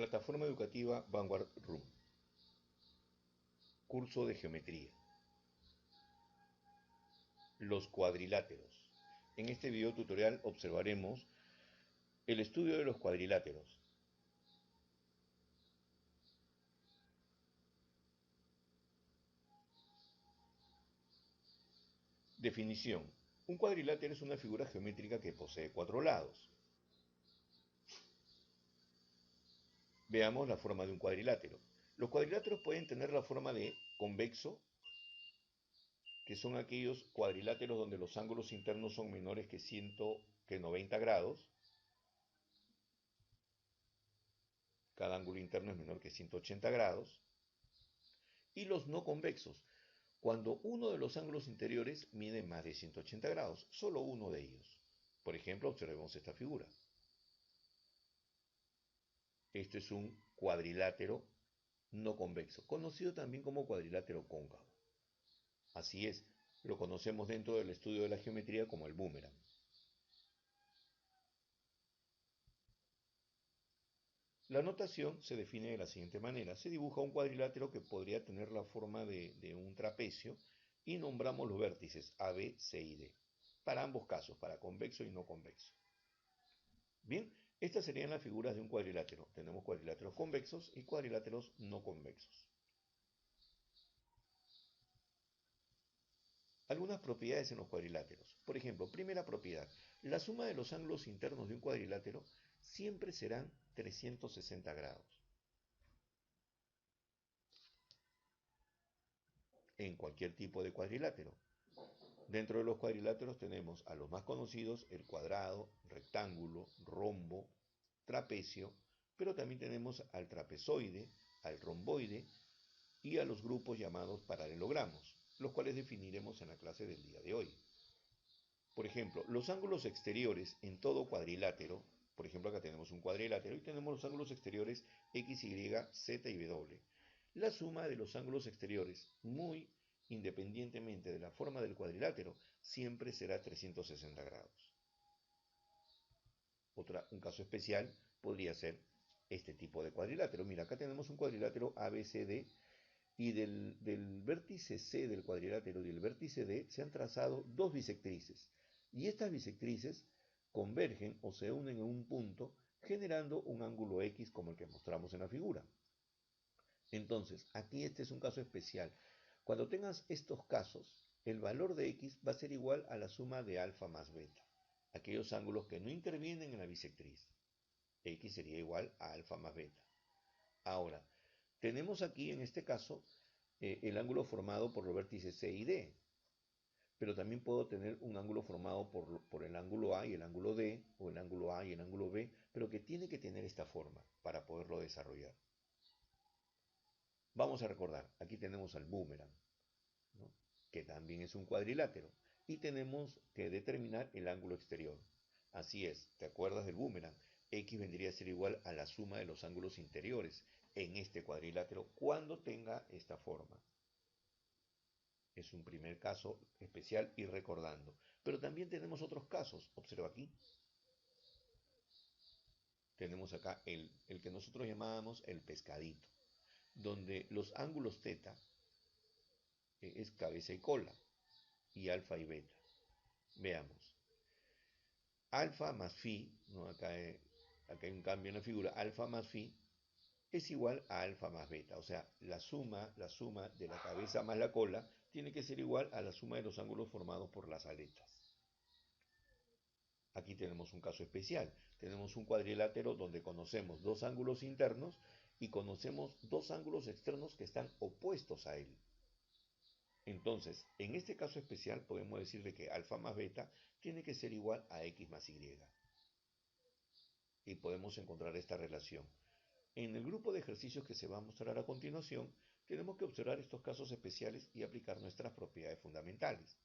Plataforma educativa Vanguard Room. Curso de geometría. Los cuadriláteros. En este video tutorial observaremos el estudio de los cuadriláteros. Definición. Un cuadrilátero es una figura geométrica que posee cuatro lados. Veamos la forma de un cuadrilátero. Los cuadriláteros pueden tener la forma de convexo, que son aquellos cuadriláteros donde los ángulos internos son menores que 90 grados. Cada ángulo interno es menor que 180 grados. Y los no convexos, cuando uno de los ángulos interiores mide más de 180 grados, solo uno de ellos. Por ejemplo, observemos esta figura. Este es un cuadrilátero no convexo, conocido también como cuadrilátero cóncavo. Así es, lo conocemos dentro del estudio de la geometría como el boomerang. La notación se define de la siguiente manera. Se dibuja un cuadrilátero que podría tener la forma de un trapecio y nombramos los vértices A, B, C y D. Para ambos casos, para convexo y no convexo. Bien, estas serían las figuras de un cuadrilátero. Tenemos cuadriláteros convexos y cuadriláteros no convexos. Algunas propiedades en los cuadriláteros. Por ejemplo, primera propiedad. La suma de los ángulos internos de un cuadrilátero siempre serán 360 grados. En cualquier tipo de cuadrilátero. Dentro de los cuadriláteros tenemos a los más conocidos, el cuadrado, rectángulo, rombo, trapecio, pero también tenemos al trapezoide, al romboide y a los grupos llamados paralelogramos, los cuales definiremos en la clase del día de hoy. Por ejemplo, los ángulos exteriores en todo cuadrilátero, por ejemplo acá tenemos un cuadrilátero y tenemos los ángulos exteriores X, Y, Z y W. La suma de los ángulos exteriores, muy independientemente de la forma del cuadrilátero, siempre será 360 grados. Un caso especial podría ser este tipo de cuadrilátero. Mira, acá tenemos un cuadrilátero ABCD y del vértice C del cuadrilátero y del vértice D se han trazado dos bisectrices. Y estas bisectrices convergen o se unen en un punto generando un ángulo X como el que mostramos en la figura. Entonces, aquí este es un caso especial. Cuando tengas estos casos, el valor de X va a ser igual a la suma de alfa más beta, aquellos ángulos que no intervienen en la bisectriz. X sería igual a alfa más beta. Ahora, tenemos aquí en este caso el ángulo formado por los vértices C y D, pero también puedo tener un ángulo formado por el ángulo A y el ángulo D, o el ángulo A y el ángulo B, pero que tiene que tener esta forma para poderlo desarrollar. Vamos a recordar, aquí tenemos al boomerang, ¿no?, que también es un cuadrilátero, y tenemos que determinar el ángulo exterior. Así es, ¿te acuerdas del boomerang? X vendría a ser igual a la suma de los ángulos interiores en este cuadrilátero cuando tenga esta forma. Es un primer caso especial y recordando. Pero también tenemos otros casos. Observa aquí. Tenemos acá el que nosotros llamábamos el pescadito, donde los ángulos θ es cabeza y cola, y alfa y beta. Veamos. Alfa más phi, ¿no?, acá hay un cambio en la figura, alfa más phi es igual a alfa más beta. O sea, la suma de la cabeza más la cola tiene que ser igual a la suma de los ángulos formados por las aletas. Aquí tenemos un caso especial. Tenemos un cuadrilátero donde conocemos dos ángulos internos y conocemos dos ángulos externos que están opuestos a él. Entonces, en este caso especial podemos decirle que alfa más beta tiene que ser igual a X más Y. Y podemos encontrar esta relación. En el grupo de ejercicios que se va a mostrar a continuación, tenemos que observar estos casos especiales y aplicar nuestras propiedades fundamentales.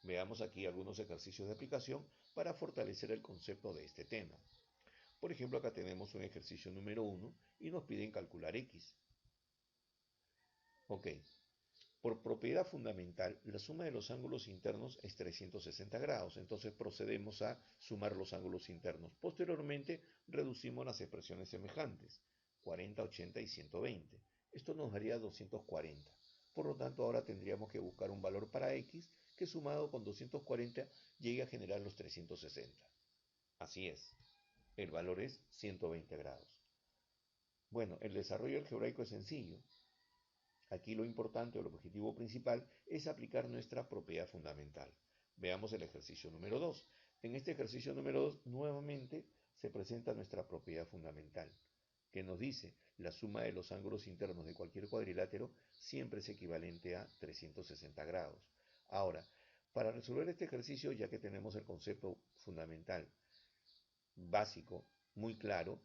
Veamos aquí algunos ejercicios de aplicación para fortalecer el concepto de este tema. Por ejemplo, acá tenemos un ejercicio número 1 y nos piden calcular X. Ok, Por propiedad fundamental, la suma de los ángulos internos es 360 grados, entonces procedemos a sumar los ángulos internos. Posteriormente, reducimos las expresiones semejantes, 40, 80 y 120. Esto nos daría 240. Por lo tanto, ahora tendríamos que buscar un valor para x que sumado con 240 llegue a generar los 360. Así es, el valor es 120 grados. Bueno, el desarrollo algebraico es sencillo. Aquí lo importante o el objetivo principal es aplicar nuestra propiedad fundamental. Veamos el ejercicio número 2. En este ejercicio número 2 nuevamente se presenta nuestra propiedad fundamental, que nos dice la suma de los ángulos internos de cualquier cuadrilátero siempre es equivalente a 360 grados. Ahora, para resolver este ejercicio, ya que tenemos el concepto fundamental básico muy claro,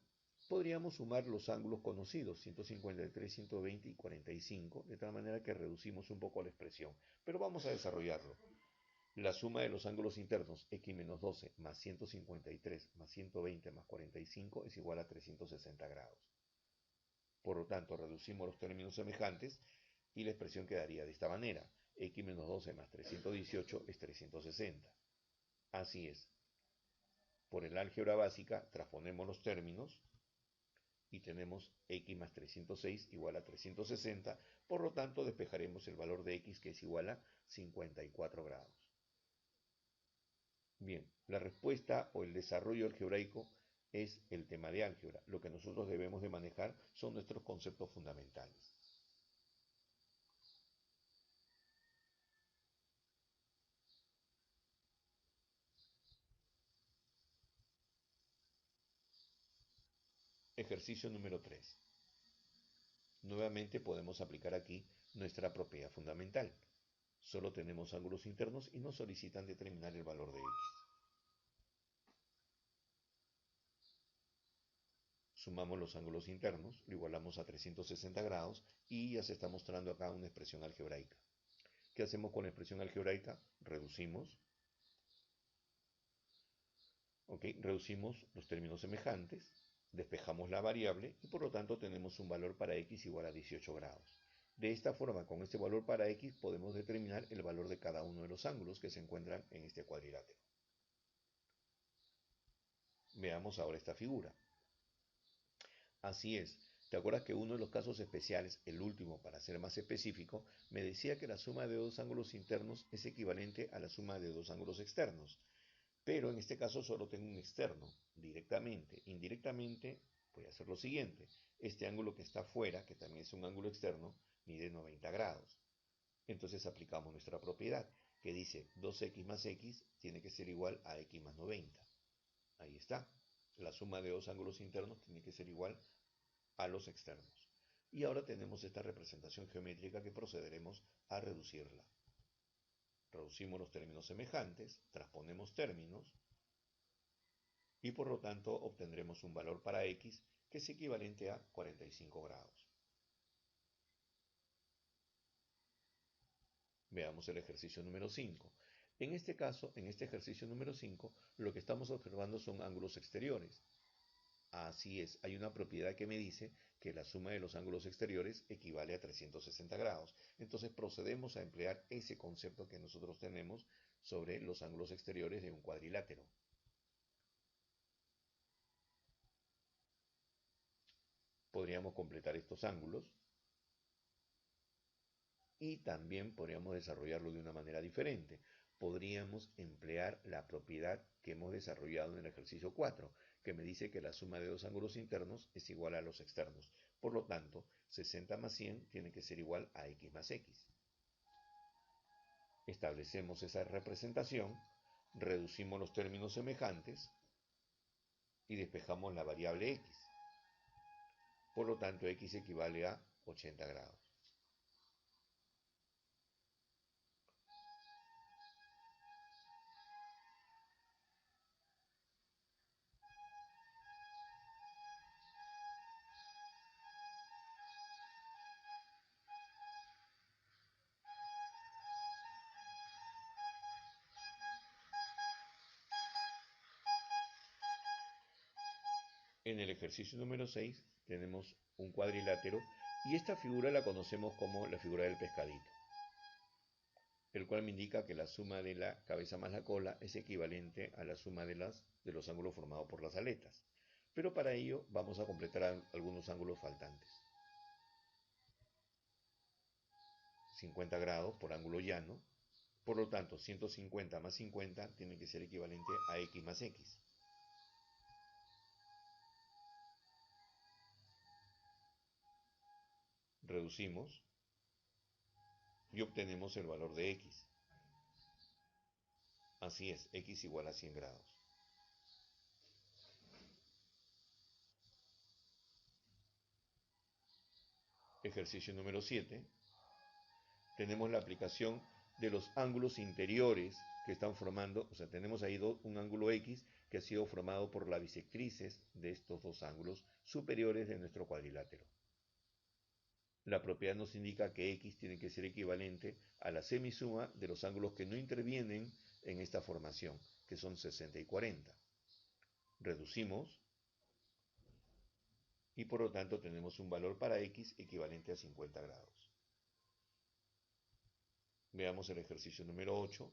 podríamos sumar los ángulos conocidos, 153, 120 y 45, de tal manera que reducimos un poco la expresión. Pero vamos a desarrollarlo. La suma de los ángulos internos, x menos 12 más 153 más 120 más 45 es igual a 360 grados. Por lo tanto, reducimos los términos semejantes y la expresión quedaría de esta manera. X menos 12 más 318 es 360. Así es. Por el álgebra básica, transponemos los términos y tenemos x más 306 igual a 360, por lo tanto despejaremos el valor de x que es igual a 54 grados. Bien, la respuesta o el desarrollo algebraico es el tema de álgebra. Lo que nosotros debemos de manejar son nuestros conceptos fundamentales. Ejercicio número 3. Nuevamente podemos aplicar aquí nuestra propiedad fundamental. Solo tenemos ángulos internos y nos solicitan determinar el valor de x. Sumamos los ángulos internos, lo igualamos a 360 grados y ya se está mostrando acá una expresión algebraica. ¿Qué hacemos con la expresión algebraica? Reducimos. Reducimos los términos semejantes, despejamos la variable y por lo tanto tenemos un valor para x igual a 18 grados. De esta forma, con este valor para x podemos determinar el valor de cada uno de los ángulos que se encuentran en este cuadrilátero. Veamos ahora esta figura. Así es. ¿Te acuerdas que uno de los casos especiales, el último para ser más específico, me decía que la suma de dos ángulos internos es equivalente a la suma de dos ángulos externos? Pero en este caso solo tengo un externo, directamente. Indirectamente voy a hacer lo siguiente. Este ángulo que está afuera, que también es un ángulo externo, mide 90 grados. Entonces aplicamos nuestra propiedad, que dice 2x más x tiene que ser igual a x más 90. Ahí está. La suma de dos ángulos internos tiene que ser igual a los externos. Y ahora tenemos esta representación geométrica que procederemos a reducirla. Reducimos los términos semejantes, transponemos términos y por lo tanto obtendremos un valor para x que es equivalente a 45 grados. Veamos el ejercicio número 5. En este caso, en este ejercicio número 5, lo que estamos observando son ángulos exteriores. Así es, hay una propiedad que me dice que la suma de los ángulos exteriores equivale a 360 grados. Entonces procedemos a emplear ese concepto que nosotros tenemos sobre los ángulos exteriores de un cuadrilátero. Podríamos completar estos ángulos y también podríamos desarrollarlo de una manera diferente. Podríamos emplear la propiedad que hemos desarrollado en el ejercicio 4, que me dice que la suma de dos ángulos internos es igual a los externos. Por lo tanto, 60 más 100 tiene que ser igual a x más x. Establecemos esa representación, reducimos los términos semejantes y despejamos la variable x. Por lo tanto, x equivale a 80 grados. En el ejercicio número 6 tenemos un cuadrilátero y esta figura la conocemos como la figura del pescadito. el cual me indica que la suma de la cabeza más la cola es equivalente a la suma de los ángulos formados por las aletas. Pero para ello vamos a completar algunos ángulos faltantes. 50 grados por ángulo llano. Por lo tanto, 150 más 50 tiene que ser equivalente a x más x. Reducimos y obtenemos el valor de x. Así es, x igual a 100 grados. Ejercicio número 7. Tenemos la aplicación de los ángulos interiores que están formando, o sea, tenemos ahí un ángulo X que ha sido formado por las bisectrices de estos dos ángulos superiores de nuestro cuadrilátero. La propiedad nos indica que X tiene que ser equivalente a la semisuma de los ángulos que no intervienen en esta formación, que son 60 y 40. Reducimos y por lo tanto tenemos un valor para X equivalente a 50 grados. Veamos el ejercicio número 8.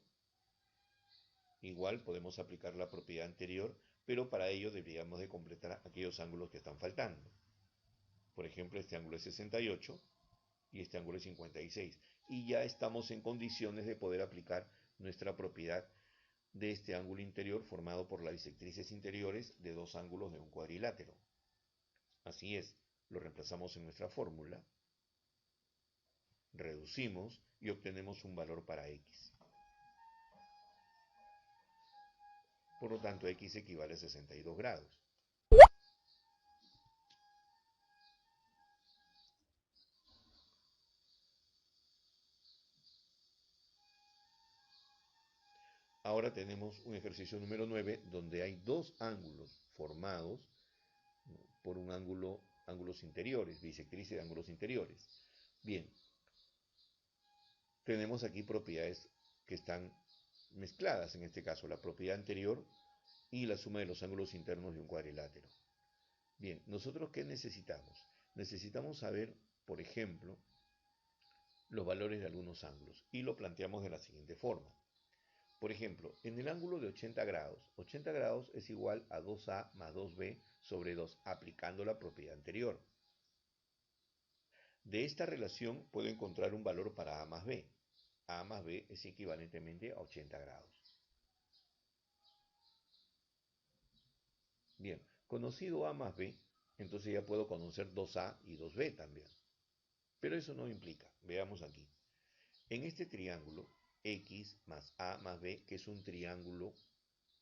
Igual podemos aplicar la propiedad anterior, pero para ello deberíamos de completar aquellos ángulos que están faltando. Por ejemplo, este ángulo es 68 y este ángulo es 56. Y ya estamos en condiciones de poder aplicar nuestra propiedad de este ángulo interior formado por las bisectrices interiores de dos ángulos de un cuadrilátero. Así es, lo reemplazamos en nuestra fórmula, reducimos y obtenemos un valor para x. Por lo tanto, x equivale a 62 grados. Ahora tenemos un ejercicio número 9 donde hay dos ángulos formados por un ángulos interiores, bisectrices de ángulos interiores. Bien, tenemos aquí propiedades que están mezcladas, en este caso la propiedad anterior y la suma de los ángulos internos de un cuadrilátero. Bien, ¿nosotros qué necesitamos? Necesitamos saber, por ejemplo, los valores de algunos ángulos y lo planteamos de la siguiente forma. Por ejemplo, en el ángulo de 80 grados es igual a 2a más 2b sobre 2, aplicando la propiedad anterior. De esta relación puedo encontrar un valor para a más b. A más b es equivalentemente a 80 grados. Bien, conocido a más b, entonces ya puedo conocer 2a y 2b también. Pero eso no implica, veamos aquí. En este triángulo, x más a más b, que es un triángulo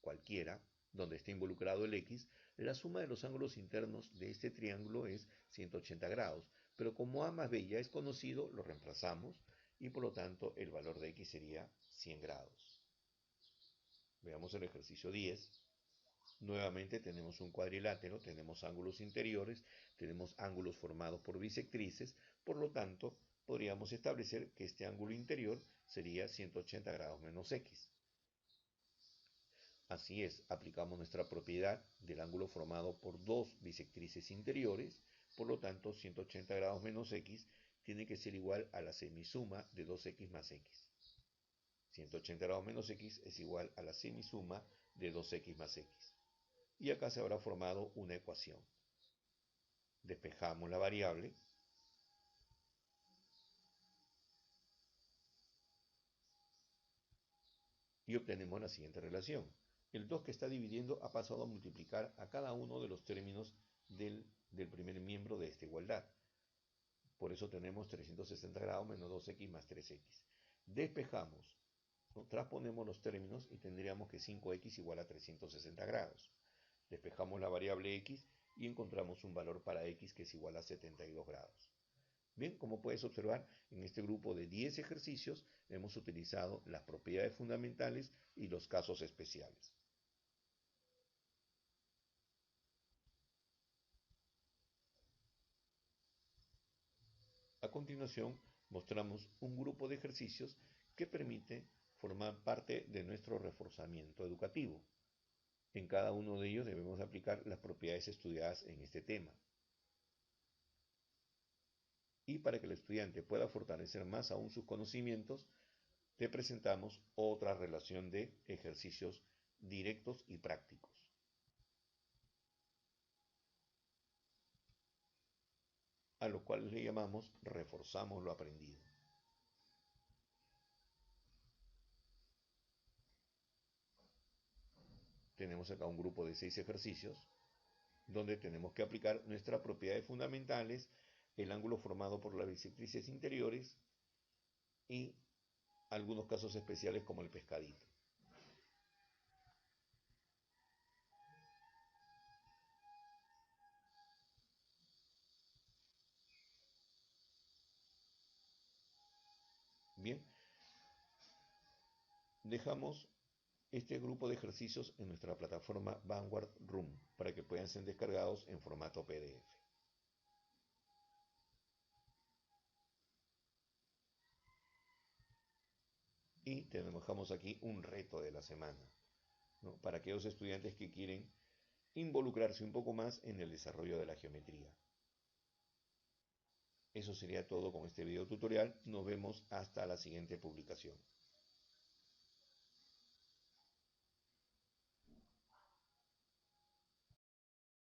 cualquiera, donde está involucrado el x, la suma de los ángulos internos de este triángulo es 180 grados. Pero como a más b ya es conocido, lo reemplazamos y por lo tanto el valor de x sería 100 grados. Veamos el ejercicio 10. Nuevamente tenemos un cuadrilátero, tenemos ángulos interiores, tenemos ángulos formados por bisectrices, por lo tanto podríamos establecer que este ángulo interior sería 180 grados menos x. Así es, aplicamos nuestra propiedad del ángulo formado por dos bisectrices interiores, por lo tanto 180 grados menos x tiene que ser igual a la semisuma de 2x más x. 180 grados menos x es igual a la semisuma de 2x más x. Y acá se habrá formado una ecuación. Despejamos la variable y obtenemos la siguiente relación. El 2 que está dividiendo ha pasado a multiplicar a cada uno de los términos del primer miembro de esta igualdad. Por eso tenemos 360 grados menos 2x más 3x. Despejamos, transponemos los términos y tendríamos que 5x igual a 360 grados. Despejamos la variable x y encontramos un valor para x que es igual a 72 grados. Bien, como puedes observar, en este grupo de 10 ejercicios hemos utilizado las propiedades fundamentales y los casos especiales. A continuación, mostramos un grupo de ejercicios que permite formar parte de nuestro reforzamiento educativo. En cada uno de ellos debemos aplicar las propiedades estudiadas en este tema. Y para que el estudiante pueda fortalecer más aún sus conocimientos, te presentamos otra relación de ejercicios directos y prácticos, a los cuales le llamamos reforzamos lo aprendido. Tenemos acá un grupo de 6 ejercicios donde tenemos que aplicar nuestras propiedades fundamentales, el ángulo formado por las bisectrices interiores y algunos casos especiales como el pescadito. Bien, dejamos este grupo de ejercicios en nuestra plataforma Vanguard Room para que puedan ser descargados en formato PDF. Y te dejamos aquí un reto de la semana, ¿no? Para aquellos estudiantes que quieren involucrarse un poco más en el desarrollo de la geometría. Eso sería todo con este video tutorial. Nos vemos hasta la siguiente publicación.